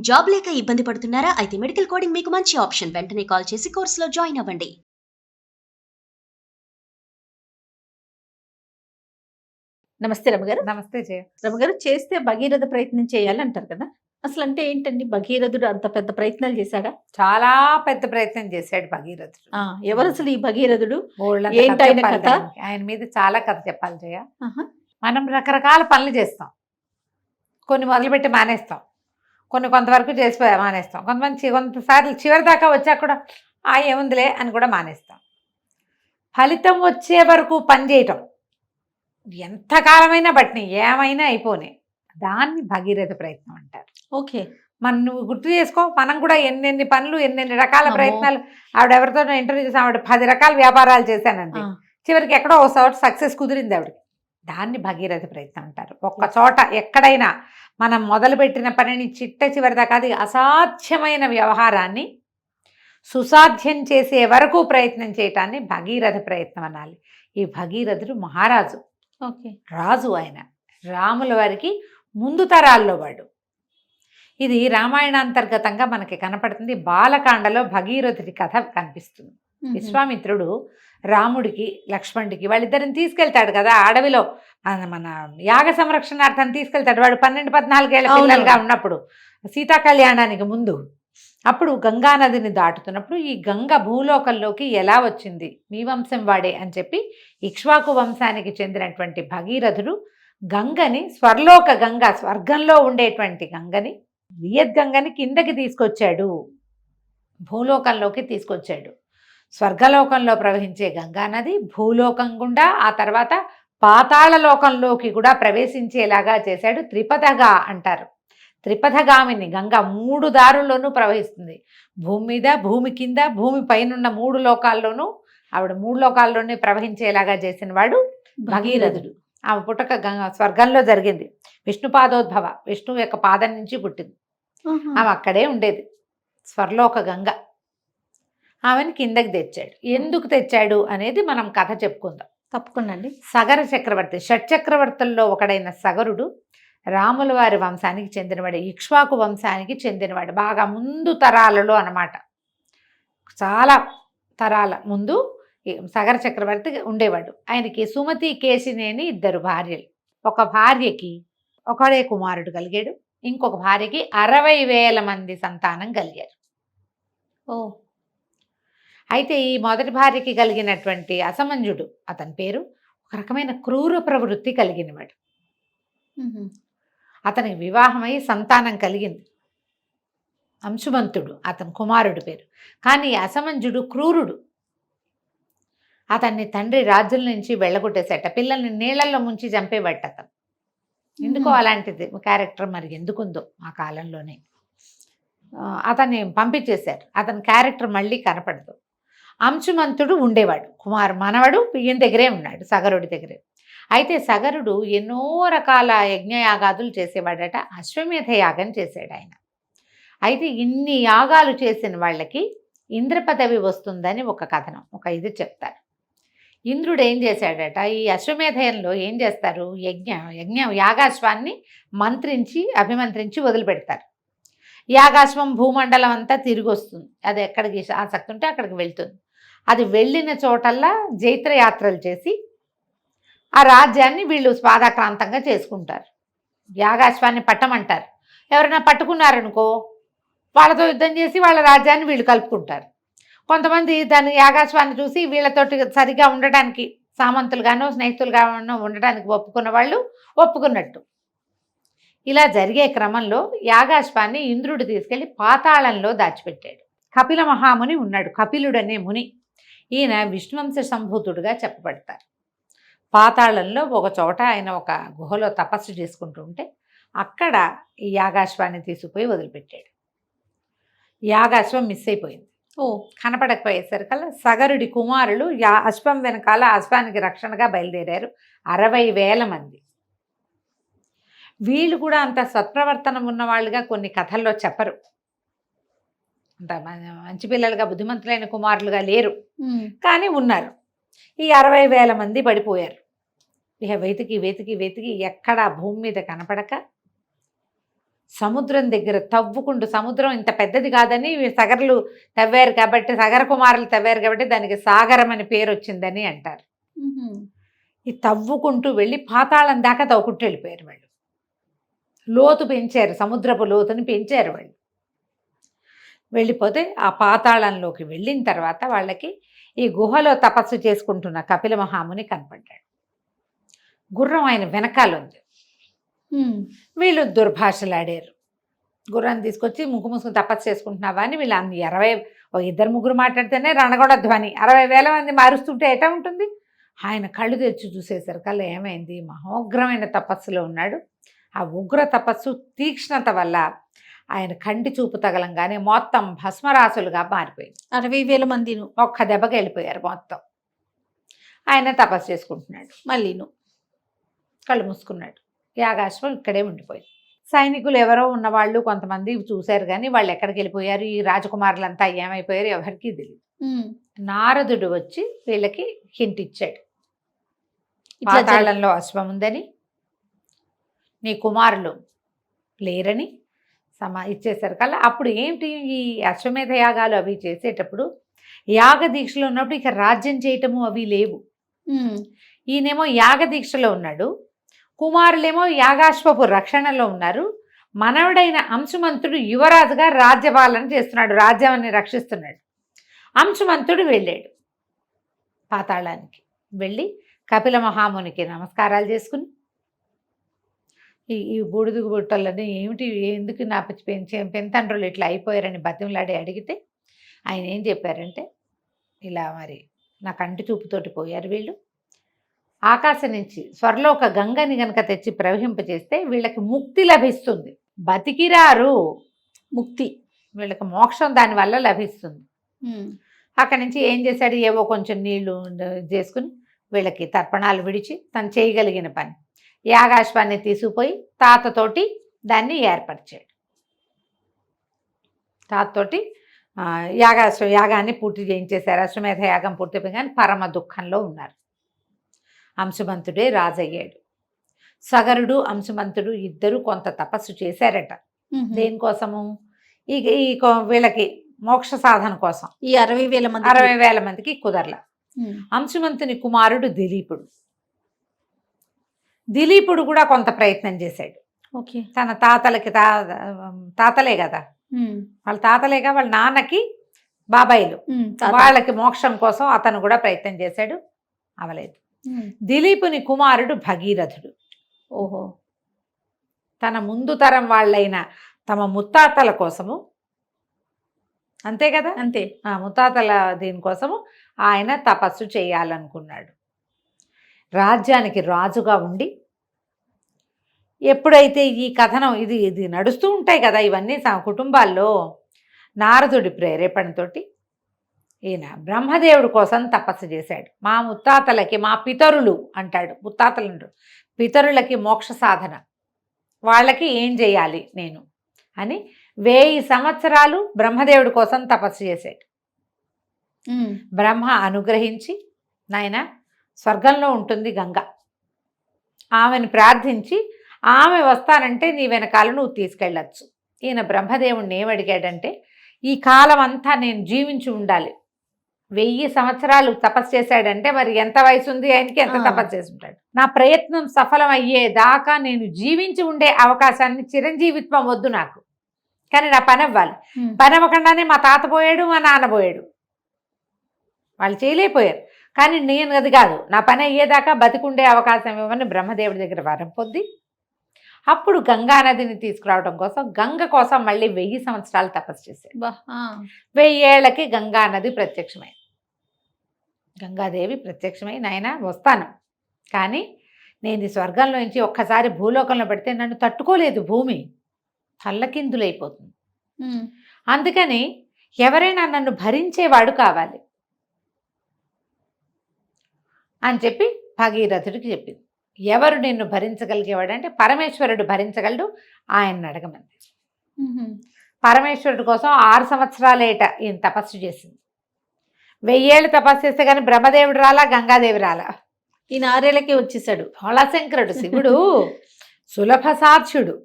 Job లేక ఇబ్బంది పడుతున్నారా? అయితే మెడికల్ కోడింగ్ మీకు మంచి ఆప్షన్. వెంటనే కాల్ చేసి కోర్సులో జాయిన్ అవ్వండి. నమస్తే రమగారు. నమస్తే జయ. రమగారు, చేస్తే భగీరథ ప్రయత్నం చేయాలంటారు కదా, అసలు అంటే ఏంటండి? భగీరథుడు అంత పెద్ద ప్రయత్నాలు చేశాడా? చాలా పెద్ద ప్రయత్నం చేశాడు భగీరథుడు. ఎవరు అసలు ఈ భగీరథుడు? బోల్డంత ఏంటి కథ ఆయన చెప్పాలి కథ? దానికి. ఆయన మీద చాలా కథ చెప్పాలి జయ. ఆహా. మనం రకరకాల పనులు చేస్తాం, కొన్ని మొదలుపెట్టి మానేస్తాం, కొన్ని కొంతవరకు చేసి మానేస్తాం, కొంతసార్లు చివరి దాకా వచ్చాక కూడా ఏముందిలే అని కూడా మానేస్తాం. ఫలితం వచ్చే వరకు పని చేయటం ఎంతకాలమైనా బట్టిని ఏమైనా అయిపోయినాయి, దాన్ని భగీరథ ప్రయత్నం అంటారు. ఓకే. మనం నువ్వు గుర్తు చేసుకో, మనం కూడా ఎన్నెన్ని పనులు ఎన్నెన్ని రకాల అమ్మో. ప్రయత్నాలు. ఆవిడ ఎవరితో ఇంటర్వ్యూ చేసాం, ఆవిడ 10 రకాల వ్యాపారాలు చేశానండి. చివరికి ఎక్కడో ఒక చోట సక్సెస్ కుదిరింది ఆవిడకి. దాన్ని భగీరథ ప్రయత్నం అంటారు. ఒక్క చోట ఎక్కడైనా మనం మొదలుపెట్టిన పనిని చిట్ట చివరి దాకా, అది అసాధ్యమైన వ్యవహారాన్ని సుసాధ్యం చేసే వరకు ప్రయత్నం చేయటాన్ని భగీరథ ప్రయత్నం అనాలి. ఈ భగీరథుడు మహారాజు, ఓకే, రాజు. ఆయన రాముల వారికి ముందు తరాల్లో వాడు. ఇది రామాయణాంతర్గతంగా మనకి కనపడుతుంది. బాలకాండలో భగీరథుడి కథ కనిపిస్తుంది. విశ్వామిత్రుడు రాముడికి లక్ష్మణుడికి వాళ్ళిద్దరిని తీసుకెళ్తాడు కదా అడవిలో, మన యాగ సంరక్షణార్థం తీసుకెళ్తాడు. వాడు 12-14 ఏళ్ల పిల్లలుగా ఉన్నప్పుడు, సీతా కళ్యాణానికి ముందు. అప్పుడు గంగా నదిని దాటుతున్నప్పుడు ఈ గంగ భూలోకంలోకి ఎలా వచ్చింది, మీ వంశం వాడే అని చెప్పి ఇక్ష్వాకు వంశానికి చెందినటువంటి భగీరథుడు గంగని, స్వర్లోక గంగ, స్వర్గంలో ఉండేటువంటి గంగని, వియద్గంగని కిందకి తీసుకొచ్చాడు, భూలోకంలోకి తీసుకొచ్చాడు. స్వర్గలోకంలో ప్రవహించే గంగా నది భూలోకం గుండా ఆ తర్వాత పాతాళ లోకంలోకి కూడా ప్రవేశించేలాగా చేశాడు. త్రిపథగా అంటారు. త్రిపథగామిని గంగ 3 దారుల్లోనూ ప్రవహిస్తుంది. భూమి మీద, భూమి కింద, భూమి పైనున్న 3 లోకాల్లోనూ ఆవిడ 3 లోకాల్లోనే ప్రవహించేలాగా చేసిన వాడు భగీరథుడు. ఆమె పుట్టక స్వర్గంలో జరిగింది. విష్ణుపాదోద్భవ, విష్ణువు యొక్క పాదం నుంచి పుట్టింది. ఆమె అక్కడే ఉండేది, స్వర్లోక గంగ. ఆమెను కిందకి తెచ్చాడు. ఎందుకు తెచ్చాడు అనేది మనం కథ చెప్పుకుందాం. తప్పకుండా అండి. సగర చక్రవర్తి, షట్చక్రవర్తుల్లో ఒకడైన సగరుడు రాముల వారి వంశానికి చెందినవాడు, ఇక్ష్వాకు వంశానికి చెందినవాడు. బాగా ముందు తరాలలో అన్నమాట, చాలా తరాల ముందు సగర చక్రవర్తి ఉండేవాడు. ఆయనకి సుమతి, కేశినేని 2 భార్యలు. ఒక భార్యకి ఒకడే కుమారుడు కలిగాడు, ఇంకొక భార్యకి 60,000 మంది సంతానం కలిగారు. ఓ. అయితే ఈ మొదటి భార్యకి కలిగినటువంటి అసమంజుడు, అతని పేరు, ఒక రకమైన క్రూర ప్రవృత్తి కలిగినవాడు. అతనికి వివాహమై సంతానం కలిగింది. అంశుమంతుడు అతని కుమారుడు పేరు. కానీ అసమంజుడు క్రూరుడు. అతన్ని తండ్రి రాజ్యం నుంచి వెళ్ళగొట్టేసేట, పిల్లల్ని నీళ్లలో ముంచి చంపేవాట అతను. ఎందుకో అలాంటిది క్యారెక్టర్ మరి ఎందుకుందో ఆ కాలంలోనే. అతన్ని పంపించేశారు. అతని క్యారెక్టర్ మళ్ళీ కనపడదు. అంశుమంతుడు ఉండేవాడు, మనవడు ఈయన దగ్గరే ఉన్నాడు, సగరుడి దగ్గరే. అయితే సగరుడు ఎన్నో రకాల యజ్ఞయాగాదులు చేసేవాడట. అశ్వమేధ యాగం చేశాడు ఆయన. అయితే ఇన్ని యాగాలు చేసిన వాళ్ళకి ఇంద్ర పదవి వస్తుందని ఒక కథనం, ఒక ఇది చెప్తారు. ఇంద్రుడు ఏం చేశాడట, ఈ అశ్వమేధయంలో ఏం చేస్తారు, యాగాశ్వాన్ని అభిమంత్రించి వదిలిపెడతారు. యాగాశ్వం భూమండలం అంతా తిరిగి వస్తుంది. అది ఎక్కడికి ఆసక్తి ఉంటే అక్కడికి వెళ్తుంది. అది వెళ్ళిన చోటల్లా జైత్రయాత్రలు చేసి ఆ రాజ్యాన్ని వీళ్ళు స్వాదాక్రాంతంగా చేసుకుంటారు. యాగాశ్వాన్ని పట్టమంటారు. ఎవరైనా పట్టుకున్నారనుకో, వాళ్ళతో యుద్ధం చేసి వాళ్ళ రాజ్యాన్ని వీళ్ళు కలుపుకుంటారు. కొంతమంది దాని యాగాశ్వాన్ని చూసి వీళ్ళతోటి సరిగా ఉండటానికి, సామంతులుగానో స్నేహితులుగానో ఉండటానికి ఒప్పుకున్న వాళ్ళు ఒప్పుకున్నట్టు. ఇలా జరిగే క్రమంలో యాగాశ్వాన్ని ఇంద్రుడు తీసుకెళ్లి పాతాళంలో దాచిపెట్టాడు. కపిల మహాముని ఉన్నాడు, కపిలుడనే ముని. ఈయన విష్ణువంశ సంభూతుడుగా చెప్పబడతారు. పాతాళంలో ఒక చోట ఆయన ఒక గుహలో తపస్సు చేసుకుంటూ ఉంటే అక్కడ ఈ యాగాశ్వాన్ని తీసుకుపోయి వదిలిపెట్టాడు. యాగాశ్వం మిస్ అయిపోయింది. కనపడకపోయేసరికల్లా సగరుడి కుమారులు అశ్వం వెనకాల అశ్వానికి రక్షణగా బయలుదేరారు, 60,000 మంది. వీళ్ళు కూడా అంత సత్ప్రవర్తనం ఉన్నవాళ్ళుగా కొన్ని కథల్లో చెప్పరు. అంత మంచి పిల్లలుగా, బుద్ధిమంతులైన కుమారులుగా లేరు, కానీ ఉన్నారు. ఈ 60,000 మంది పడిపోయారు. ఇక వెతికి వెతికి వెతికి ఎక్కడా భూమి మీద కనపడక సముద్రం దగ్గర తవ్వుకుంటూ, సముద్రం ఇంత పెద్దది కాదని సగర్లు తవ్వారు కాబట్టి, సగర కుమారులు తవ్వారు కాబట్టి దానికి సాగరం అని పేరు వచ్చిందని అంటారు. ఈ తవ్వుకుంటూ వెళ్ళి పాతాళం దాకా తవ్వుకుంటూ వెళ్ళిపోయారు వాళ్ళు. లోతు పెంచారు, సముద్రపు లోతుని పెంచారు వాళ్ళు. వెళ్ళిపోతే ఆ పాతాళంలోకి వెళ్ళిన తర్వాత వాళ్ళకి ఈ గుహలో తపస్సు చేసుకుంటున్న కపిల మహాముని కనపడ్డాడు. గుర్రం ఆయన వెనకాల ఉంది. వీళ్ళు దుర్భాషలాడారు. గుర్రాన్ని తీసుకొచ్చి ముక్కు మూసుకుని తపస్సు చేసుకుంటున్నావా అని వీళ్ళు 2 ముగ్గురు మాట్లాడితేనే రణగొండ ధ్వని, 60,000 మంది మారుస్తుంటే ఎటా ఉంటుంది. ఆయన కళ్ళు తెచ్చి చూసేసరికి కల్లా ఏమైంది, మహోగ్రమైన తపస్సులో ఉన్నాడు. ఆ ఉగ్ర తపస్సు తీక్ష్ణత వల్ల ఆయన కంటి చూపు తగలంగానే మొత్తం భస్మరాసులుగా మారిపోయింది. 60,000 మంది ఒక్క దెబ్బకి వెళ్ళిపోయారు మొత్తం. ఆయన తపస్సు చేసుకుంటున్నాడు. మళ్ళీను కళ్ళు మూసుకున్నాడు. యాగాశ్వం ఇక్కడే ఉండిపోయింది. సైనికులు ఎవరో ఉన్నవాళ్ళు కొంతమంది చూశారు, కానీ వాళ్ళు ఎక్కడికి వెళ్ళిపోయారు, ఈ రాజకుమారులంతా ఏమైపోయారు ఎవరికి తెలియదు. నారదుడు వచ్చి వీళ్ళకి హింట్ ఇచ్చాడు, పాతాళంలో అశ్వం ఉందని, నీ కుమారులు లేరని ఇచ్చేసారు కల్లా. అప్పుడు ఏంటి, ఈ అశ్వమేధ యాగాలు అవి చేసేటప్పుడు యాగ దీక్షలో ఉన్నప్పుడు ఇక రాజ్యం చేయటము అవి లేవు. ఈయనేమో యాగ దీక్షలో ఉన్నాడు, కుమారులేమో యాగాశ్వపు రక్షణలో ఉన్నారు. మనవడైన అంశుమంతుడు యువరాజుగా రాజ్యపాలన చేస్తున్నాడు, రాజ్యాన్ని రక్షిస్తున్నాడు. అంశుమంతుడు వెళ్ళాడు పాతాళానికి. వెళ్ళి కపిల మహామునికి నమస్కారాలు చేసుకుని, ఈ బూడిదుగు బుట్టలని ఏమిటి, ఎందుకు నా పెంతండ్రులు ఇట్లా అయిపోయారని బతిమలాడి అడిగితే ఆయన ఏం చెప్పారంటే, ఇలా మరి నా కంటి చూపుతోటి పోయారు వీళ్ళు, ఆకాశం నుంచి స్వర్లోక గంగని గనక తెచ్చి ప్రవహింపచేస్తే వీళ్ళకి ముక్తి లభిస్తుంది, బతికిరారు ముక్తి, వీళ్ళకి మోక్షం దానివల్ల లభిస్తుంది. అక్కడి నుంచి ఏం చేశాడు, ఏవో కొంచెం నీళ్లు చేసుకుని వీళ్ళకి తర్పణాలు విడిచి తను చేయగలిగిన పని యాగాశ్వాన్ని తీసుకుపోయి తాతతోటి దాన్ని ఏర్పరిచాడు. తాతతోటి యాగాన్ని పూర్తి చేయించేశారు. అశ్వమేధ యాగం పూర్తిపోయి కానీ పరమ దుఃఖంలో ఉన్నారు. అంశుమంతుడే రాజయ్యాడు. సగరుడు అంశుమంతుడు ఇద్దరు కొంత తపస్సు చేశారట. దేనికోసము, ఈ వీళ్ళకి మోక్ష సాధన కోసం. ఈ 60,000 మందికి కుదరల. అంశుమంతుని కుమారుడు దిలీపుడు కూడా కొంత ప్రయత్నం చేశాడు. తన తాతలే కదా, వాళ్ళ తాతలేగా, వాళ్ళ నాన్నకి బాబాయిలు, వాళ్ళకి మోక్షం కోసం అతను కూడా ప్రయత్నం చేశాడు, అవలేదు. దిలీపుని కుమారుడు భగీరథుడు. ఓహో, తన ముందు తరం వాళ్ళైన తమ ముత్తాతల కోసము, అంతే కదా, అంతే, ముత్తాతల దీనికోసము ఆయన తపస్సు చేయాలనుకున్నాడు. రాజ్యానికి రాజుగా ఉండి ఎప్పుడైతే ఈ కథనం ఇది నడుస్తూ ఉంటాయి కదా ఇవన్నీ కుటుంబాల్లో, నారదుడి ప్రేరేపణతోటి ఈయన బ్రహ్మదేవుడి కోసం తపస్సు చేశాడు. మా ముత్తాతలకి, మా పితరులు అంటాడు, ముత్తాతలు పితరులకి మోక్ష సాధన, వాళ్ళకి ఏం చేయాలి నేను అని 1000 సంవత్సరాలు బ్రహ్మదేవుడి కోసం తపస్సు చేశాడు. బ్రహ్మ అనుగ్రహించి, నాయన స్వర్గంలో ఉంటుంది గంగ, ఆమెను ప్రార్థించి ఆమె వస్తానంటే నీ వెనకాల నువ్వు తీసుకెళ్ళచ్చు. ఈయన బ్రహ్మదేవుడిని ఏమడిగాడంటే, ఈ కాలం అంతా నేను జీవించి ఉండాలి. 1000 సంవత్సరాలు తపస్సు చేశాడంటే మరి ఎంత వయసు ఉంది ఆయనకి, ఎంత తపస్సు చేసి ఉంటాడు. నా ప్రయత్నం సఫలం అయ్యేదాకా నేను జీవించి ఉండే అవకాశాన్ని, చిరంజీవిత్వం వద్దు నాకు, కానీ నా పని అవ్వాలి. పని అవ్వకుండానే మా తాత పోయాడు, మా నాన్న పోయాడు, వాళ్ళు చేయలేకపోయారు. కానీ నేను అది కాదు, నా పని అయ్యేదాకా బతికుండే అవకాశం ఇవ్వమని బ్రహ్మదేవుడి దగ్గర వరం పొంది, అప్పుడు గంగానదిని తీసుకురావడం కోసం, గంగ కోసం మళ్ళీ 1000 సంవత్సరాలు తపస్సు చేశాడు. 1000 ఏళ్లకి గంగానది ప్రత్యక్షమైంది. గంగాదేవి ప్రత్యక్షమై, నాయన వస్తాను, కానీ నేను ఈ స్వర్గంలో నుంచి ఒక్కసారి భూలోకంలో పెడితే నన్ను తట్టుకోలేదు, భూమి తల్లకిందులైపోతుంది. అందుకని ఎవరైనా నన్ను భరించేవాడు కావాలి అని చెప్పి భగీరథుడికి చెప్పింది. ఎవరు నిన్ను భరించగలిగేవాడు అంటే పరమేశ్వరుడు భరించగలడు, ఆయన అడగమంది. పరమేశ్వరుడు కోసం 6 సంవత్సరాలేట ఈయన తపస్సు చేసింది. 1000 ఏళ్ళు తపస్సు చేస్తే కానీ బ్రహ్మదేవుడు రాలా, గంగాదేవి రాలా. ఈయన 6 ఏళ్ళకే వచ్చేసాడు. హోళశంకరుడు శివుడు సులభ సాధ్యుడు.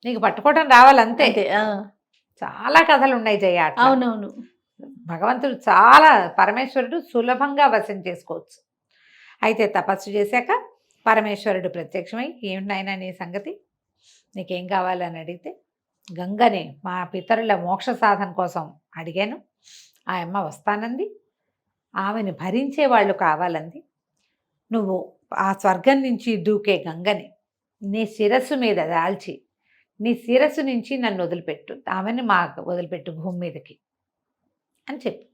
నీకు పట్టుకోవడం రావాలంతే. అంతే. చాలా కథలు ఉన్నాయి జయ అట్లా. అవునవును. భగవంతుడు చాలా, పరమేశ్వరుడు సులభంగా వశం చేసుకోవచ్చు. అయితే తపస్సు చేశాక పరమేశ్వరుడు ప్రత్యక్షమై, ఏమిటి నాయనా నీ సంగతి, నీకేం కావాలని అడిగితే, గంగని మా పితరుల మోక్ష సాధన కోసం అడిగాను, ఆ అమ్మ వస్తానంది, ఆమెను భరించే వాళ్ళు కావాలంది, నువ్వు ఆ స్వర్గం నుంచి దూకే గంగని నీ శిరస్సు మీద దాల్చి నీ శిరస్సు నుంచి నన్ను వదిలిపెట్టు, ఆమెను మాకు వదిలిపెట్టు భూమి మీదకి అని చెప్పు.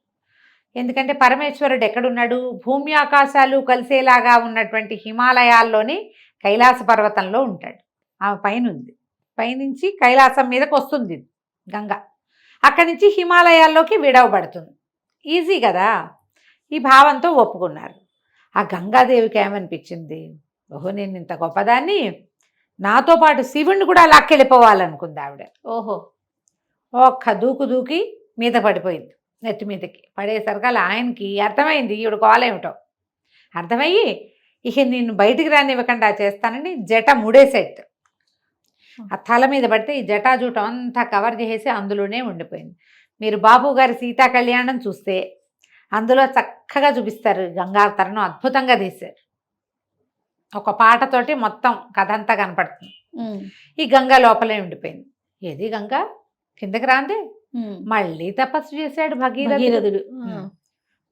ఎందుకంటే పరమేశ్వరుడు ఎక్కడున్నాడు, భూమి ఆకాశాలు కలిసేలాగా ఉన్నటువంటి హిమాలయాల్లోని కైలాస పర్వతంలో ఉంటాడు. ఆమె పైన ఉంది, పైనుంచి కైలాసం మీదకి వస్తుంది గంగ, అక్కడి నుంచి హిమాలయాల్లోకి విడవబడుతుంది. ఈజీ కదా. ఈ భావంతో ఒప్పుకున్నారు. ఆ గంగాదేవికి ఏమనిపించింది, ఓహో నేను ఇంత గొప్పదాన్ని, నాతో పాటు శివుణ్ణి కూడా లాక్కెళ్ళిపోవాలనుకుంది ఆవిడ. ఓహో. ఒక్క దూకు దూకి మీద పడిపోయింది, నెత్తి మీదకి పడేసరికల్లా ఆయనకి అర్థమైంది ఈవిడ గోలేమిటో. అర్థమయ్యి ఇక నిన్ను బయటికి రానివ్వకుండా చేస్తానని జట ముడేసేట్, ఆ తల మీద పడితే ఈ జటాజూటం అంతా కవర్ చేసి అందులోనే ఉండిపోయింది. మీరు బాబు గారి సీతా కళ్యాణం చూస్తే అందులో చక్కగా చూపిస్తారు, గంగావతరణం అద్భుతంగా తీశారు. ఒక పాటతోటి మొత్తం కథ అంతా కనపడుతుంది. ఈ గంగ లోపలే ఉండిపోయింది. ఏది గంగ కిందకి రాందే, మళ్ళీ తపస్సు చేశాడు భగీరథుడు.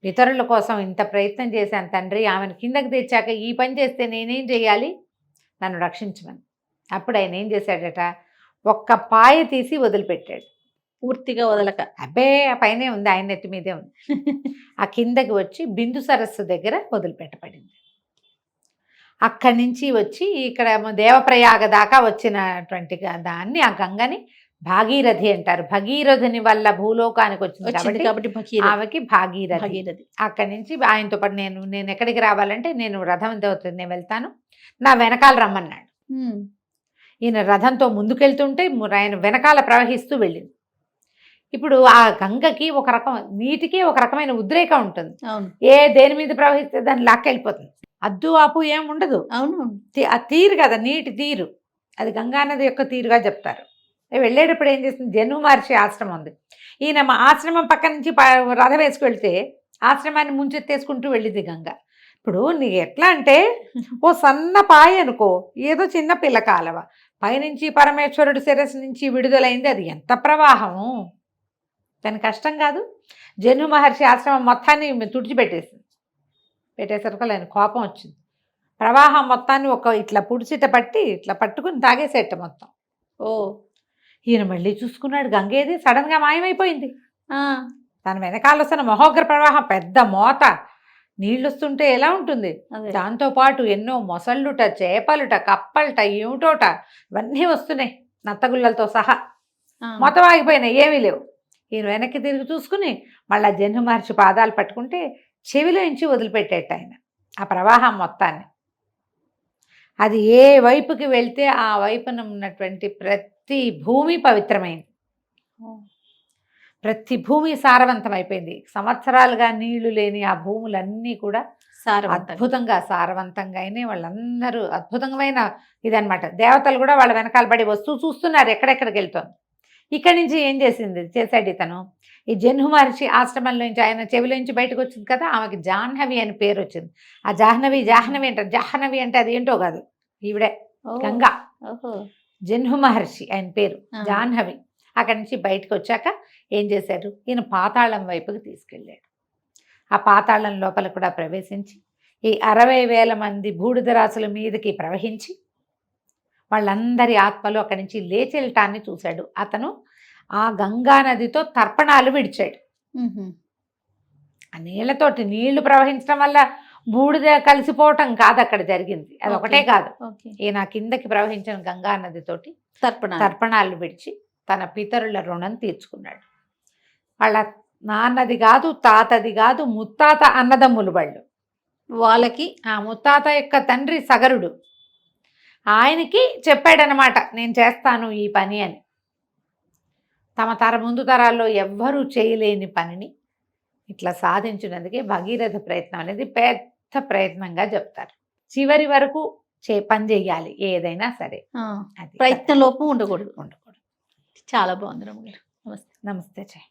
ఇతరుల కోసం ఇంత ప్రయత్నం చేశాను తండ్రి, ఆమెను కిందకి తెచ్చాక ఈ పని చేస్తే నేనేం చేయాలి, నన్ను రక్షించమని. అప్పుడు ఆయన ఏం చేశాడట, ఒక్క పాయ తీసి వదిలిపెట్టాడు, పూర్తిగా వదలక. అబ్బే ఆ పైనే ఉంది, ఆయన నెత్తి మీదే ఉంది. ఆ కిందకి వచ్చి బిందు సరస్సు దగ్గర వదిలిపెట్టబడింది. అక్కడి నుంచి వచ్చి ఇక్కడ దేవప్రయాగ దాకా వచ్చినటువంటి దాన్ని, ఆ గంగని భాగీరథి అంటారు. భగీరథుని వల్ల భూలోకానికి వచ్చింది కాబట్టి ఆమెకి భాగీరథి. అక్కడి నుంచి ఆయనతో పాటు నేను ఎక్కడికి రావాలంటే, నేను రథం అవుతుంది, నేను వెళ్తాను, నా వెనకాల రమ్మన్నాడు. ఈయన రథంతో ముందుకెళ్తుంటే ఆయన వెనకాల ప్రవహిస్తూ వెళ్ళింది. ఇప్పుడు ఆ గంగకి ఒక రకం, నీటికి ఒక రకమైన ఉద్రేకం ఉంటుంది. దేని మీద ప్రవహిస్తే దాన్ని లాక్కెళ్ళిపోతుంది, అద్దు ఆపు ఏం ఉండదు. అవును, ఆ తీరు కదా, నీటి తీరు, అది గంగానది యొక్క తీరుగా చెప్తారు. వెళ్ళేటప్పుడు ఏం చేస్తుంది, జన్మ మహర్షి ఆశ్రమం ఉంది, ఈయన మా ఆశ్రమం పక్క నుంచి రథం వేసుకు వెళ్తే ఆశ్రమాన్ని ముంచెత్తేసుకుంటూ వెళ్ళింది గంగ. ఇప్పుడు నీకు ఎట్లా అంటే, ఓ సన్న పాయ అనుకో, ఏదో చిన్న పిల్ల కాలవ, పైనుంచి పరమేశ్వరుడు శిరస్సు నుంచి విడుదలైంది, అది ఎంత ప్రవాహము, దాని కష్టం కాదు. జన్మ మహర్షి ఆశ్రమం మొత్తాన్ని తుడిచిపెట్టేసింది. పెట్టేసరికి ఆయన కోపం వచ్చింది, ప్రవాహం మొత్తాన్ని ఒక ఇట్లా పుడిచిట పట్టి ఇట్లా పట్టుకుని తాగేసేట మొత్తం. ఈయన మళ్ళీ చూసుకున్నాడు, గంగేది సడన్గా మాయమైపోయింది. తన వెనకాల వస్తున్న మహోగ్ర ప్రవాహం, పెద్ద మోత, నీళ్ళు వస్తుంటే ఎలా ఉంటుంది, దాంతోపాటు ఎన్నో మొసళ్ళుట, చేపలుట, కప్పలుట, ఏమిటోట, ఇవన్నీ వస్తున్నాయి నత్తగుళ్ళలతో సహా. మొత్తం ఆగిపోయినాయి, ఏమీ లేవు. ఈయన వెనక్కి తిరిగి చూసుకుని మళ్ళీ జన్మ మహర్షి పాదాలు పట్టుకుంటే చెవిలో నుంచి వదిలిపెట్టేట ఆయన ఆ ప్రవాహం మొత్తాన్ని. అది ఏ వైపుకి వెళ్తే ఆ వైపున ఉన్నటువంటి ప్రతి భూమి పవిత్రమైంది, ప్రతి భూమి సారవంతమైపోయింది. సంవత్సరాలుగా నీళ్లు లేని ఆ భూములన్నీ కూడా అద్భుతంగా సారవంతంగా అయినాయి. వాళ్ళందరూ అద్భుతమైన ఇదనమాట. దేవతలు కూడా వాళ్ళ వెనకాల పడి వస్తూ చూస్తున్నారు ఎక్కడెక్కడికి వెళ్తోంది. ఇక్కడి నుంచి ఏం చేశాడు ఇతను, ఈ జన్మ మహర్షి ఆశ్రమంలో నుంచి ఆయన చెవిలో నుంచి బయటకు వచ్చింది కదా, ఆమెకి జాహ్నవి అని పేరు వచ్చింది. ఆ జాహ్నవి అంటారు. జాహ్నవి అంటే అది ఏంటో కాదు, ఈవిడే గంగా. జన్మ మహర్షి ఆయన పేరు జాహ్నవి. అక్కడి నుంచి బయటకు వచ్చాక ఏం చేశారు, ఈయన పాతాళం వైపుకి తీసుకెళ్ళాడు. ఆ పాతాళం లోపల కూడా ప్రవేశించి ఈ 60,000 మంది బూడిదరాసుల మీదకి ప్రవహించి వాళ్ళందరి ఆత్మలు అక్కడి నుంచి లేచెళ్ళటాన్ని చూశాడు. అతను ఆ గంగా నదితో తర్పణాలు విడిచాడు. ఆ నీళ్లతోటి, నీళ్లు ప్రవహించడం వల్ల బూడిద కలిసిపోవటం కాదు అక్కడ జరిగింది, అది ఒకటే కాదు. ఈయన కిందకి ప్రవహించిన గంగా నదితోటి తర్పణాలు విడిచి తన పితరుల రుణం తీర్చుకున్నాడు. వాళ్ళ నాన్నది కాదు, తాతది కాదు, ముత్తాత అన్నదమ్ములు వాళ్ళు. వాళ్ళకి ఆ ముత్తాత యొక్క తండ్రి సగరుడు, ఆయనకి చెప్పాడనమాట, నేను చేస్తాను ఈ పని అని. తమ ముందు తరాల్లో ఎవ్వరూ చేయలేని పనిని ఇట్లా సాధించినందుకే భగీరథ ప్రయత్నం అనేది పెద్ద ప్రయత్నంగా చెప్తారు. చివరి వరకు పని చెయ్యాలి ఏదైనా సరే. అది ప్రయత్న లోపం ఉండకూడదు. ఉండకూడదు. చాలా బాగుంది రమగారు. నమస్తే. నమస్తే.